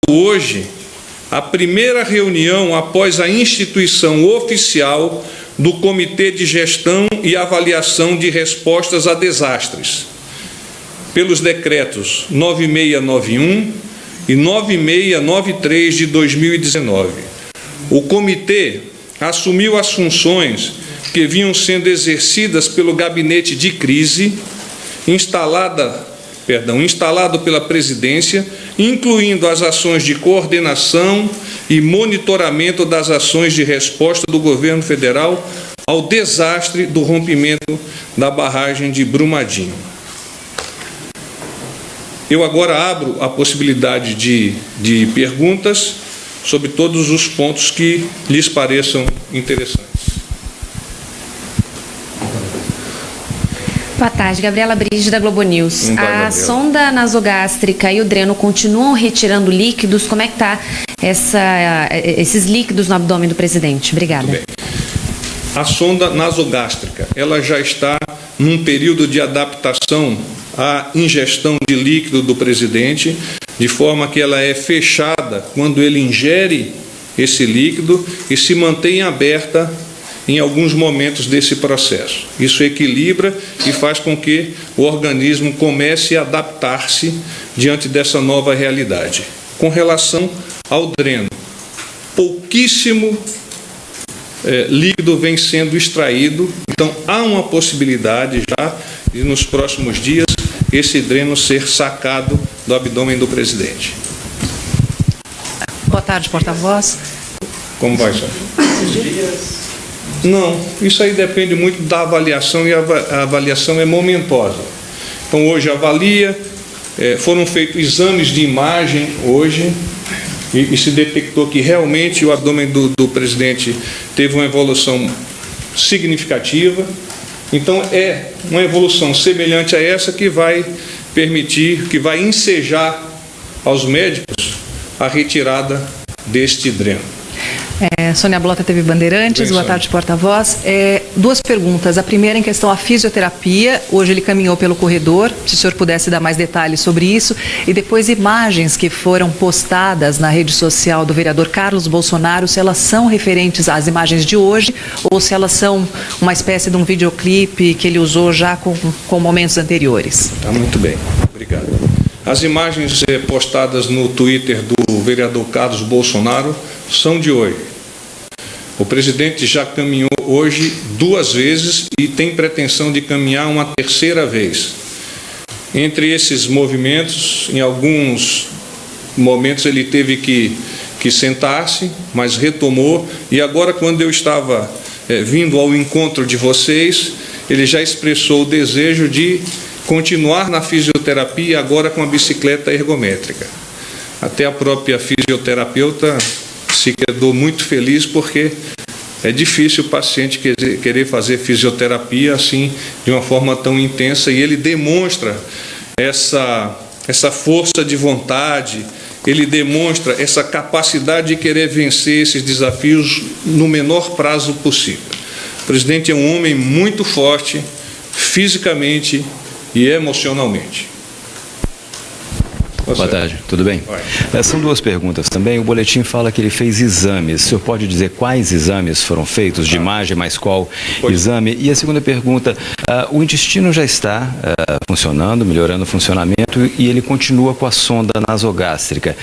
hoje a primeira reunião após a instituição oficial do Comitê de Gestão e Avaliação de Respostas a Desastres, pelos decretos 9691 e 9693 de 2019. O comitê assumiu as funções que vinham sendo exercidas pelo gabinete de crise, instalado pela presidência, incluindo as ações de coordenação e monitoramento das ações de resposta do governo federal ao desastre do rompimento da barragem de Brumadinho. Eu agora abro a possibilidade de perguntas sobre todos os pontos que lhes pareçam interessantes. Boa tarde, Gabriela Brige, da Globo News. A sonda nasogástrica e o dreno continuam retirando líquidos. Como é que está esses líquidos no abdômen do presidente? Obrigada. Muito bem. A sonda nasogástrica, ela já está num período de adaptação à ingestão de líquido do presidente, de forma que ela é fechada quando ele ingere esse líquido e se mantém aberta em alguns momentos desse processo. Isso equilibra e faz com que o organismo comece a adaptar-se diante dessa nova realidade. Com relação ao dreno, pouquíssimo líquido vem sendo extraído, então há uma possibilidade já de nos próximos dias esse dreno ser sacado do abdômen do presidente. Boa tarde, porta-voz. Como vai, senhor? Não, isso aí depende muito da avaliação e a avaliação é momentosa. Então hoje avalia, foram feitos exames de imagem hoje e se detectou que realmente o abdômen do presidente teve uma evolução significativa. Então é uma evolução semelhante a essa que vai permitir, que vai ensejar aos médicos a retirada deste dreno. Sônia Blota, TV Bandeirantes. Boa tarde, porta-voz. Duas perguntas. A primeira em questão à fisioterapia. Hoje ele caminhou pelo corredor. Se o senhor pudesse dar mais detalhes sobre isso. E depois imagens que foram postadas na rede social do vereador Carlos Bolsonaro, se elas são referentes às imagens de hoje ou se elas são uma espécie de um videoclipe que ele usou já com momentos anteriores. Tá, muito bem. Obrigado. As imagens postadas no Twitter do vereador Carlos Bolsonaro são de hoje. O presidente já caminhou hoje 2 vezes e tem pretensão de caminhar uma 3ª vez. Entre esses movimentos, em alguns momentos ele teve que sentar-se, mas retomou. E agora, quando eu estava vindo ao encontro de vocês, ele já expressou o desejo de continuar na fisioterapia, agora com a bicicleta ergométrica. Até a própria fisioterapeuta se quedou muito feliz, porque é difícil o paciente querer fazer fisioterapia assim, de uma forma tão intensa, e ele demonstra essa força de vontade, ele demonstra essa capacidade de querer vencer esses desafios no menor prazo possível. O presidente é um homem muito forte, fisicamente e emocionalmente. Boa tarde, tudo bem? São 2 perguntas também. O boletim fala que ele fez exames. O senhor pode dizer quais exames foram feitos, de imagem, mas qual exame? E a segunda pergunta, o intestino já está funcionando, melhorando o funcionamento, e ele continua com a sonda nasogástrica.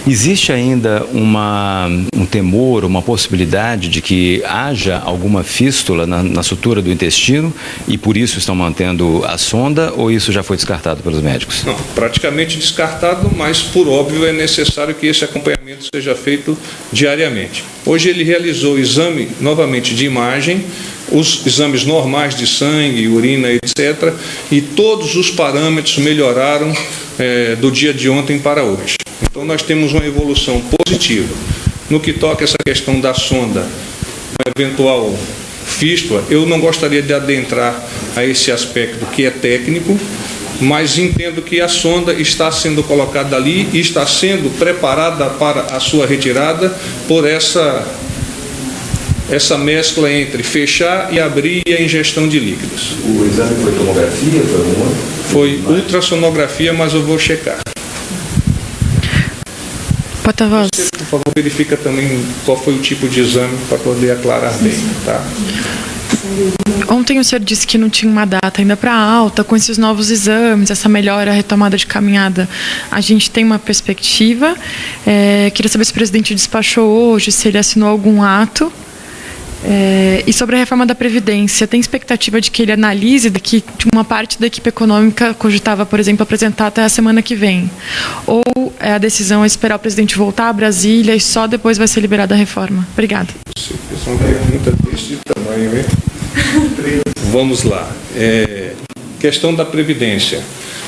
Existe ainda um temor, uma possibilidade de que haja alguma fístula na sutura do intestino e por isso estão mantendo a sonda, ou isso já foi descartado pelos médicos? Não, praticamente descartado, mas por óbvio é necessário que esse acompanhamento seja feito diariamente. Hoje ele realizou o exame novamente de imagem, os exames normais de sangue, urina, etc. E todos os parâmetros melhoraram do dia de ontem para hoje. Então nós temos uma evolução positiva. No que toca essa questão da sonda, uma eventual fístula, eu não gostaria de adentrar a esse aspecto que é técnico, mas entendo que a sonda está sendo colocada ali e está sendo preparada para a sua retirada por essa mescla entre fechar e abrir e a ingestão de líquidos. O exame foi tomografia? Foi ultrassonografia, mas eu vou checar. Porta-voz. Você, por favor, verifica também qual foi o tipo de exame para poder aclarar bem, tá? Ontem o senhor disse que não tinha uma data ainda para alta, com esses novos exames, essa melhora, retomada de caminhada. A gente tem uma perspectiva. Queria saber se o presidente despachou hoje, se ele assinou algum ato. E sobre a reforma da Previdência, tem expectativa de que ele analise que uma parte da equipe econômica cogitava, por exemplo, apresentar até a semana que vem? Ou a decisão é esperar o presidente voltar a Brasília e só depois vai ser liberada a reforma? Obrigada. São perguntas deste tamanho, hein? Vamos lá. Questão da Previdência.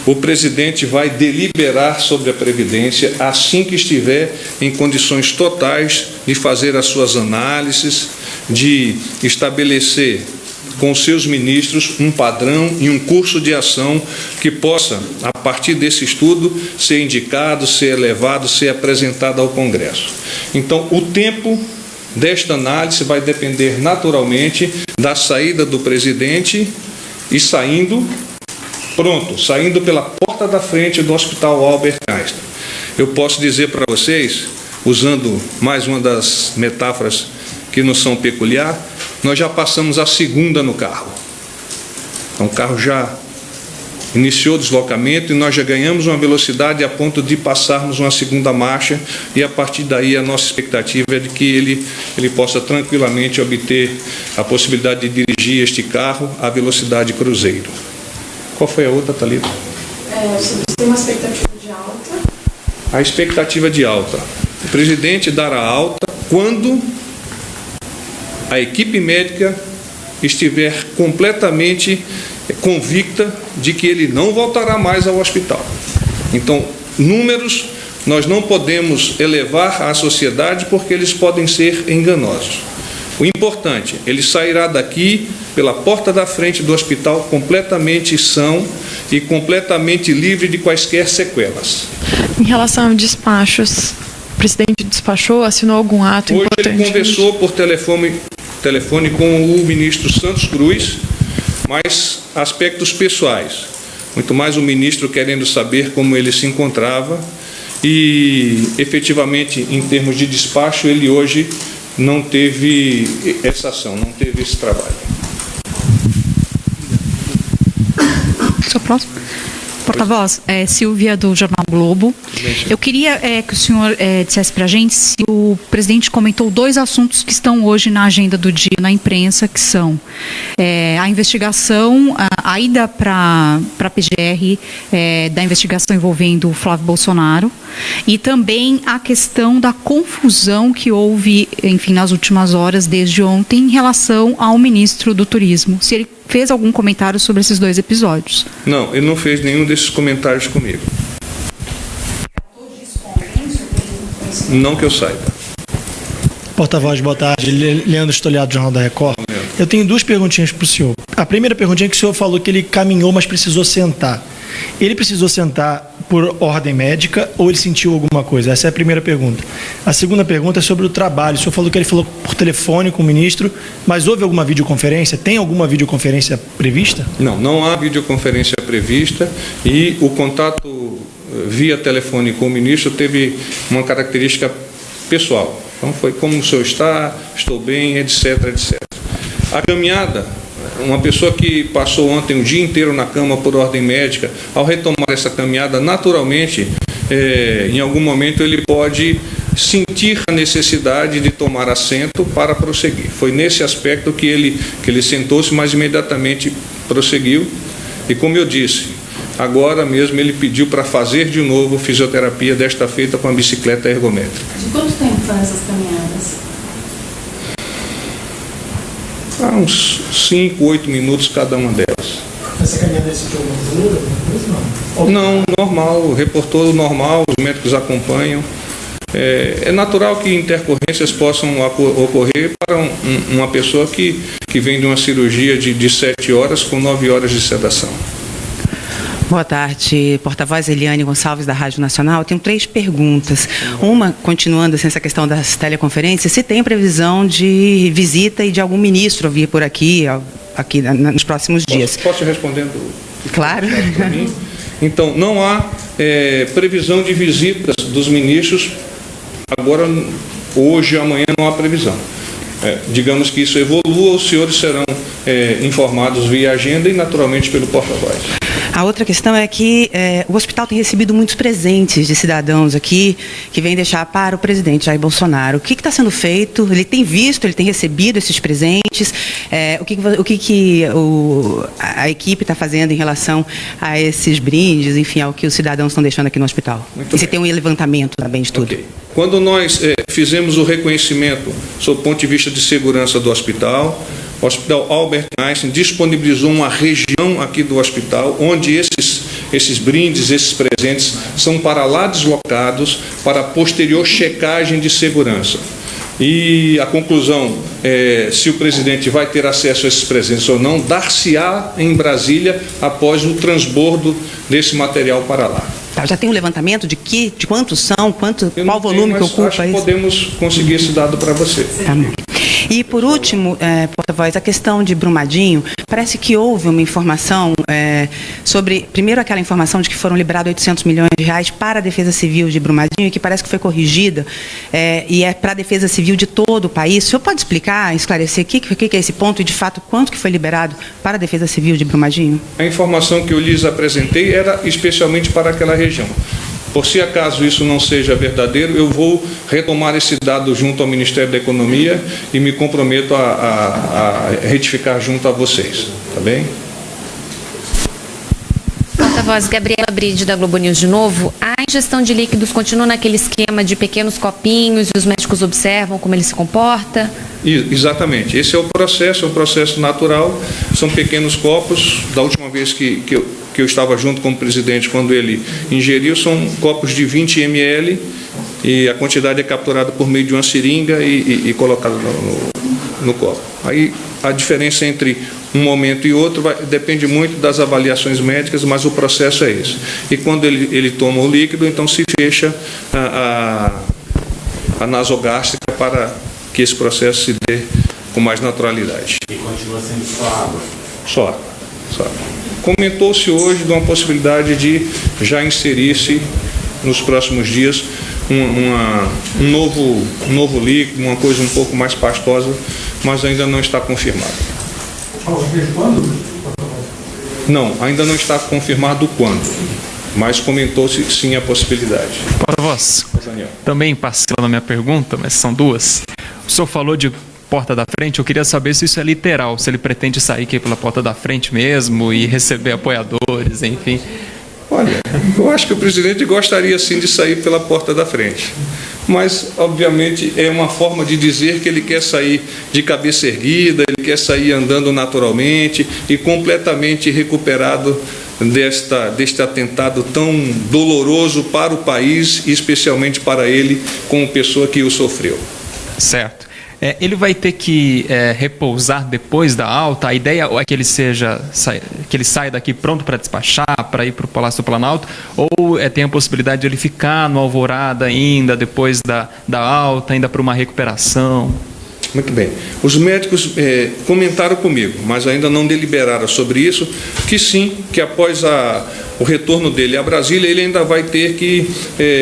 O presidente vai deliberar sobre a Previdência assim que estiver em condições totais de fazer as suas análises, de estabelecer com seus ministros um padrão e um curso de ação que possa, a partir desse estudo, ser indicado, ser elevado, ser apresentado ao Congresso. Então, o tempo desta análise vai depender naturalmente da saída do presidente e saindo pela porta da frente do Hospital Albert Einstein. Eu posso dizer para vocês, usando mais uma das metáforas que não são peculiar, nós já passamos a segunda no carro. Então, o carro já iniciou o deslocamento e nós já ganhamos uma velocidade a ponto de passarmos uma segunda marcha, e a partir daí a nossa expectativa é de que ele possa tranquilamente obter a possibilidade de dirigir este carro à velocidade cruzeiro. Qual foi a outra, Thalita? Você tem uma expectativa de alta? A expectativa de alta. O presidente dará alta quando a equipe médica estiver completamente convicta de que ele não voltará mais ao hospital. Então, números nós não podemos elevar à sociedade porque eles podem ser enganosos. O importante, ele sairá daqui pela porta da frente do hospital completamente são e completamente livre de quaisquer sequelas. Em relação a despachos, o presidente despachou, assinou algum ato importante? Hoje ele conversou por telefone com o ministro Santos Cruz, mas aspectos pessoais. Muito mais o ministro querendo saber como ele se encontrava e, efetivamente, em termos de despacho, ele hoje não teve essa ação, não teve esse trabalho. Sou próximo. Porta-voz, Silvia, do Jornal Globo. Eu queria que o senhor dissesse para a gente se o presidente comentou 2 assuntos que estão hoje na agenda do dia na imprensa, que são a investigação, a ida para a PGR da investigação envolvendo o Flávio Bolsonaro, e também a questão da confusão que houve, enfim, nas últimas horas, desde ontem, em relação ao ministro do Turismo. Se ele fez algum comentário sobre esses 2 episódios? Não, ele não fez nenhum desses comentários comigo. Não que eu saiba. Porta-voz, boa tarde. Leandro Stoliado, Jornal da Record. Eu tenho 2 perguntinhas para o senhor. A primeira perguntinha é que o senhor falou que ele caminhou, mas precisou sentar. Ele precisou sentar por ordem médica ou ele sentiu alguma coisa? Essa é a primeira pergunta. A segunda pergunta é sobre o trabalho. O senhor falou que ele falou por telefone com o ministro, mas houve alguma videoconferência? Tem alguma videoconferência prevista? Não, não há videoconferência prevista, e o contato via telefone com o ministro teve uma característica pessoal. Então foi como o senhor está, estou bem, etc, etc. A caminhada, uma pessoa que passou ontem o dia inteiro na cama por ordem médica, ao retomar essa caminhada, naturalmente, em algum momento ele pode sentir a necessidade de tomar assento para prosseguir. Foi nesse aspecto que ele sentou-se, mas imediatamente prosseguiu. E como eu disse, agora mesmo ele pediu para fazer de novo fisioterapia, desta feita com a bicicleta ergométrica. De quanto tempo são essas caminhadas? Há uns 5, 8 minutos cada uma delas. Essa caminhada sentiu alguma dor? Não, normal, reportou normal, os médicos acompanham. É natural que intercorrências possam ocorrer para uma pessoa que vem de uma cirurgia de 7 horas com 9 horas de sedação. Boa tarde, porta-voz Eliane Gonçalves, da Rádio Nacional. Eu tenho 3 perguntas. Uma, continuando assim, essa questão das teleconferências, se tem previsão de visita e de algum ministro vir por aqui nos próximos dias? Posso ir respondendo? Claro. Para mim? Então, não há previsão de visitas dos ministros agora, hoje, amanhã, não há previsão. Digamos que isso evolua, os senhores serão informados via agenda e, naturalmente, pelo porta-voz. A outra questão é que o hospital tem recebido muitos presentes de cidadãos aqui que vêm deixar para o presidente Jair Bolsonaro. O que está sendo feito? Ele tem visto, ele tem recebido esses presentes? A equipe está fazendo em relação a esses brindes, enfim, ao que os cidadãos estão deixando aqui no hospital? E se tem um levantamento também de tudo? Okay. Quando nós fizemos o reconhecimento sob o ponto de vista de segurança do hospital, o Hospital Albert Einstein disponibilizou uma região aqui do hospital onde esses brindes, esses presentes são para lá deslocados para posterior checagem de segurança. E a conclusão, se o presidente vai ter acesso a esses presentes ou não, dar-se-á em Brasília após o transbordo desse material para lá. Já tem um levantamento de quantos são, qual volume que ocupa isso? Acho que podemos conseguir esse dado para você. Tá bom. E, por último, porta-voz, a questão de Brumadinho, parece que houve uma informação sobre, primeiro aquela informação de que foram liberados 800 milhões de reais para a Defesa Civil de Brumadinho, que parece que foi corrigida, e é para a Defesa Civil de todo o país. O senhor pode explicar, esclarecer o que é esse ponto e, de fato, quanto que foi liberado para a Defesa Civil de Brumadinho? A informação que eu lhes apresentei era especialmente para aquela região. Por se acaso isso não seja verdadeiro, eu vou retomar esse dado junto ao Ministério da Economia e me comprometo a retificar junto a vocês. Tá bem? Porta-voz, Gabriela Bride, da Globo News de novo. A ingestão de líquidos continua naquele esquema de pequenos copinhos e os médicos observam como ele se comporta? Exatamente. Esse é um processo natural. São pequenos copos. Da última vez que eu estava junto com o presidente, quando ele ingeriu, são copos de 20 ml e a quantidade é capturada por meio de uma seringa e colocada no copo. Aí a diferença entre um momento e outro depende muito das avaliações médicas, mas o processo é esse. E quando ele toma o líquido, então se fecha a nasogástrica para que esse processo se dê com mais naturalidade. E continua sendo só água? Só água. Comentou-se hoje de uma possibilidade de já inserir-se nos próximos dias um novo líquido, uma coisa um pouco mais pastosa, mas ainda não está confirmado. Quando? Não, ainda não está confirmado quando, mas comentou-se sim a possibilidade. Porta-voz, também parcela na minha pergunta, mas são duas. O senhor falou de porta da frente, eu queria saber se isso é literal, se ele pretende sair aqui pela porta da frente mesmo e receber apoiadores, enfim. Olha, eu acho que o presidente gostaria sim de sair pela porta da frente, mas obviamente é uma forma de dizer que ele quer sair de cabeça erguida, ele quer sair andando naturalmente e completamente recuperado deste atentado tão doloroso para o país e especialmente para ele como pessoa que o sofreu. Certo. Ele vai ter que repousar depois da alta? A ideia é que ele saia daqui pronto para despachar, para ir para o Palácio do Planalto? Ou tem a possibilidade de ele ficar no Alvorada ainda, depois da alta, ainda para uma recuperação? Muito bem. Os médicos comentaram comigo, mas ainda não deliberaram sobre isso, que sim, que após o retorno dele a Brasília, ele ainda vai ter que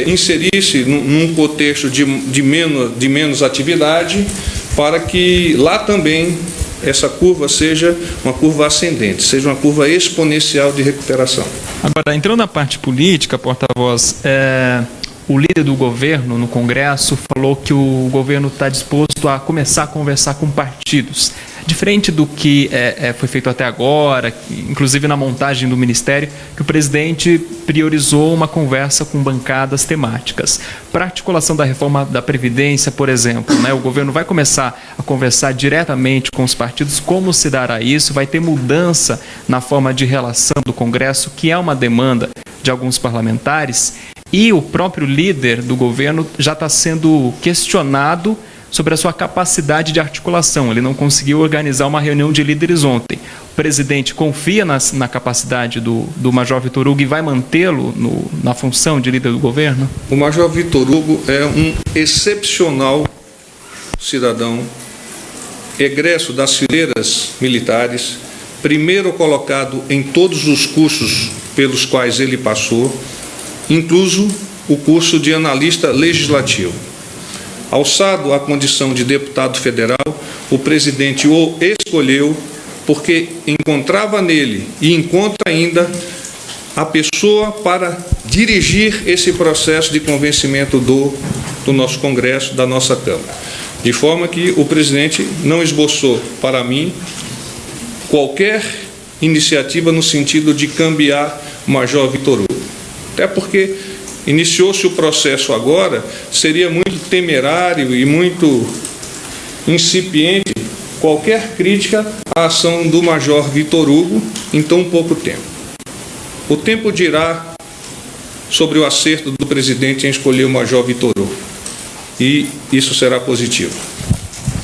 inserir-se num contexto de menos atividade, para que lá também essa curva seja uma curva ascendente, seja uma curva exponencial de recuperação. Agora, entrando na parte política, porta-voz, o líder do governo no Congresso falou que o governo está disposto a começar a conversar com partidos. Diferente do que foi feito até agora, inclusive na montagem do Ministério, que o presidente priorizou uma conversa com bancadas temáticas. Para a articulação da reforma da Previdência, por exemplo, o governo vai começar a conversar diretamente com os partidos. Como se dará isso? Vai ter mudança na forma de relação do Congresso, que é uma demanda de alguns parlamentares, e o próprio líder do governo já está sendo questionado sobre a sua capacidade de articulação. Ele não conseguiu organizar uma reunião de líderes ontem. O presidente confia na capacidade do Major Vitor Hugo e vai mantê-lo na função de líder do governo? O Major Vitor Hugo é um excepcional cidadão, egresso das fileiras militares, primeiro colocado em todos os cursos pelos quais ele passou, incluso o curso de analista legislativo. Alçado à condição de deputado federal, o presidente o escolheu porque encontrava nele e encontra ainda a pessoa para dirigir esse processo de convencimento do nosso Congresso, da nossa Câmara. De forma que o presidente não esboçou para mim qualquer iniciativa no sentido de cambiar o Major Vitor Hugo. Até porque iniciou-se o processo agora, seria muito temerário e muito incipiente qualquer crítica à ação do Major Vitor Hugo em tão pouco tempo. O tempo dirá sobre o acerto do presidente em escolher o Major Vitor Hugo. E isso será positivo.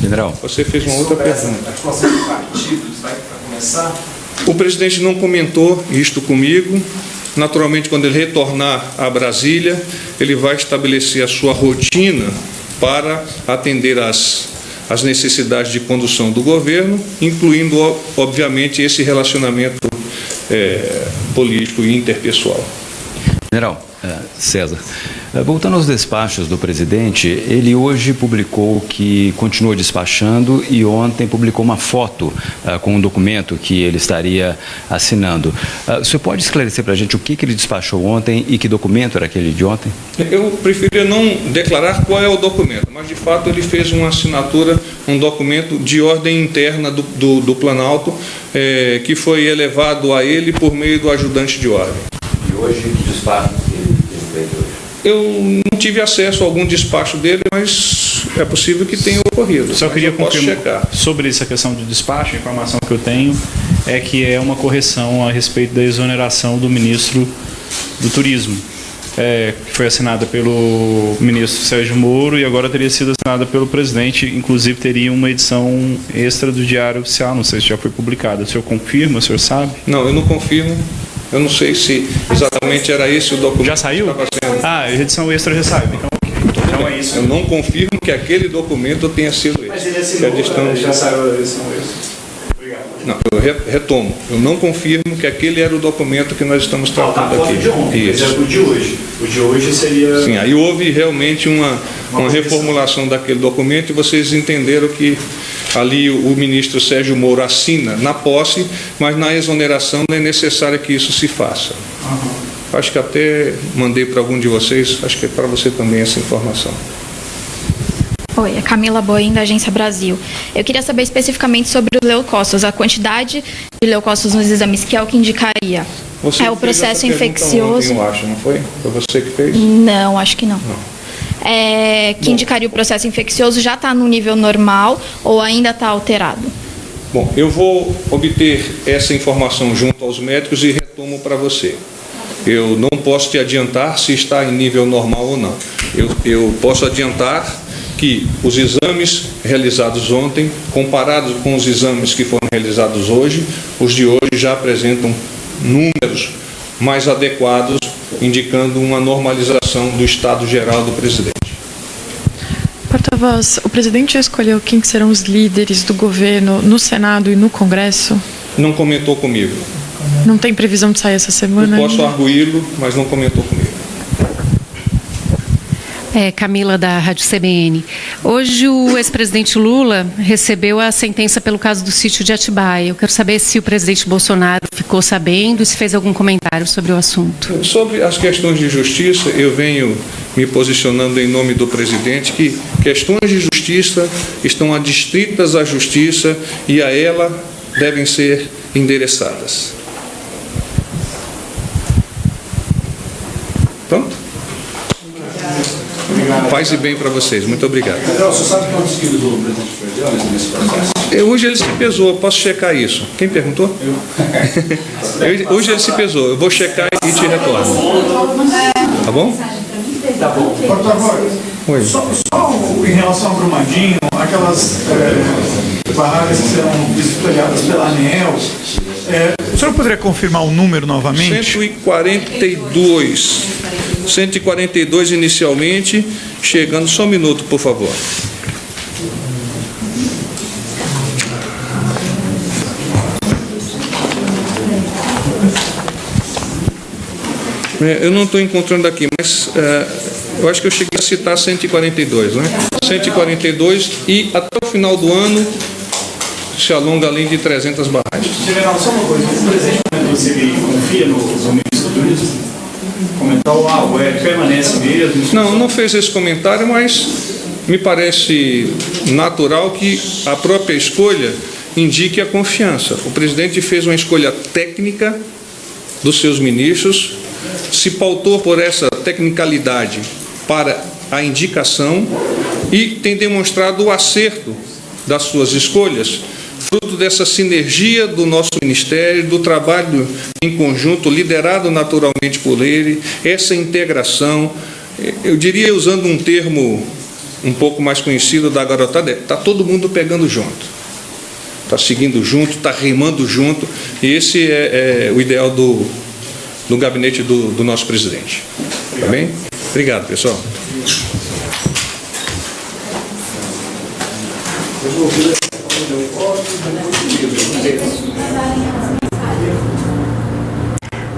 General. Você fez uma outra pergunta. A articulação de partidos, vai começar? O presidente não comentou isto comigo. Naturalmente, quando ele retornar a Brasília, ele vai estabelecer a sua rotina para atender às necessidades de condução do governo, incluindo, obviamente, esse relacionamento político e interpessoal. General César, voltando aos despachos do presidente, ele hoje publicou que continua despachando e ontem publicou uma foto com um documento que ele estaria assinando. O senhor pode esclarecer para a gente o que ele despachou ontem e que documento era aquele de ontem? Eu preferia não declarar qual é o documento, mas de fato ele fez uma assinatura, um documento de ordem interna do Planalto, que foi elevado a ele por meio do ajudante de ordem. E hoje, que despacho ele fez hoje? Eu não tive acesso a algum despacho dele, mas é possível que tenha ocorrido. Só queria confirmar checar. Sobre essa questão de despacho, a informação que eu tenho é que é uma correção a respeito da exoneração do ministro do Turismo, que foi assinada pelo ministro Sérgio Moro e agora teria sido assinada pelo presidente, inclusive teria uma edição extra do Diário Oficial, não sei se já foi publicada. O senhor confirma, o senhor sabe? Não, eu não confirmo. Eu não sei se exatamente era esse o documento. Já saiu? A edição extra já saiu. Então é isso. Eu não confirmo que aquele documento tenha sido esse. Mas ele assinou, já saiu a edição extra. Obrigado. Não, eu retomo. Eu não confirmo que aquele era o documento que nós estamos tratando aqui. De ontem, isso. Mas é o de hoje. O de hoje seria... Sim, aí houve realmente uma reformulação daquele documento e vocês entenderam que ali o ministro Sérgio Moro assina na posse, mas na exoneração não é necessário que isso se faça. Acho que até mandei para algum de vocês, acho que é para você também essa informação. Oi, é Camila Boim, da Agência Brasil. Eu queria saber especificamente sobre os leucócitos, a quantidade de leucócitos nos exames, que é o que indicaria. Você o processo infeccioso. Ontem, eu acho, não foi? Foi você que fez? Não, acho que não. Que indicaria o processo infeccioso já está no nível normal ou ainda está alterado? Bom, eu vou obter essa informação junto aos médicos e retomo para você. Eu não posso te adiantar se está em nível normal ou não. Eu posso adiantar que os exames realizados ontem, comparados com os exames que foram realizados hoje, os de hoje já apresentam números mais adequados, indicando uma normalização do estado geral do presidente. Porta-voz, o presidente já escolheu quem serão os líderes do governo no Senado e no Congresso? Não comentou comigo. Não tem previsão de sair essa semana? Eu posso arguí-lo, mas não comentou comigo. Camila, da Rádio CBN. Hoje o ex-presidente Lula recebeu a sentença pelo caso do sítio de Atibaia. Eu quero saber se o presidente Bolsonaro ficou sabendo e se fez algum comentário sobre o assunto. Sobre as questões de justiça, eu venho me posicionando em nome do presidente que questões de justiça estão adstritas à justiça e a ela devem ser endereçadas. Pronto? Paz e bem para vocês. Muito obrigado. Você sabe quantos quilos o presidente perdeu nesse processo? Hoje ele se pesou, posso checar isso. Quem perguntou? Hoje ele se pesou, eu vou checar e te retorno. Tá bom? Tá bom. Oi. Só em relação ao Brumadinho, aquelas barragens que serão vistoriadas pela ANEEL, o senhor poderia confirmar o número novamente? 142 inicialmente, chegando, só um minuto, por favor. Eu não estou encontrando aqui, mas eu acho que eu cheguei a citar 142, né? 142 e até o final do ano se alonga além de 300 barragens. General, só uma coisa, o presidente comentou se ele confia no ministro do Turismo? Comentou, o Hélio permanece mesmo? Não fez esse comentário, mas me parece natural que a própria escolha indique a confiança. O presidente fez uma escolha técnica dos seus ministros, se pautou por essa tecnicalidade para a indicação e tem demonstrado o acerto das suas escolhas, fruto dessa sinergia do nosso ministério, do trabalho em conjunto, liderado naturalmente por ele, essa integração, eu diria, usando um termo um pouco mais conhecido da garotada, está todo mundo pegando junto, está seguindo junto, está remando junto, e esse é o ideal do gabinete do nosso presidente. Tá bem? Obrigado, pessoal.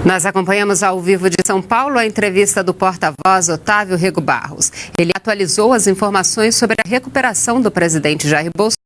Nós acompanhamos ao vivo de São Paulo a entrevista do porta-voz Otávio Rego Barros. Ele atualizou as informações sobre a recuperação do presidente Jair Bolsonaro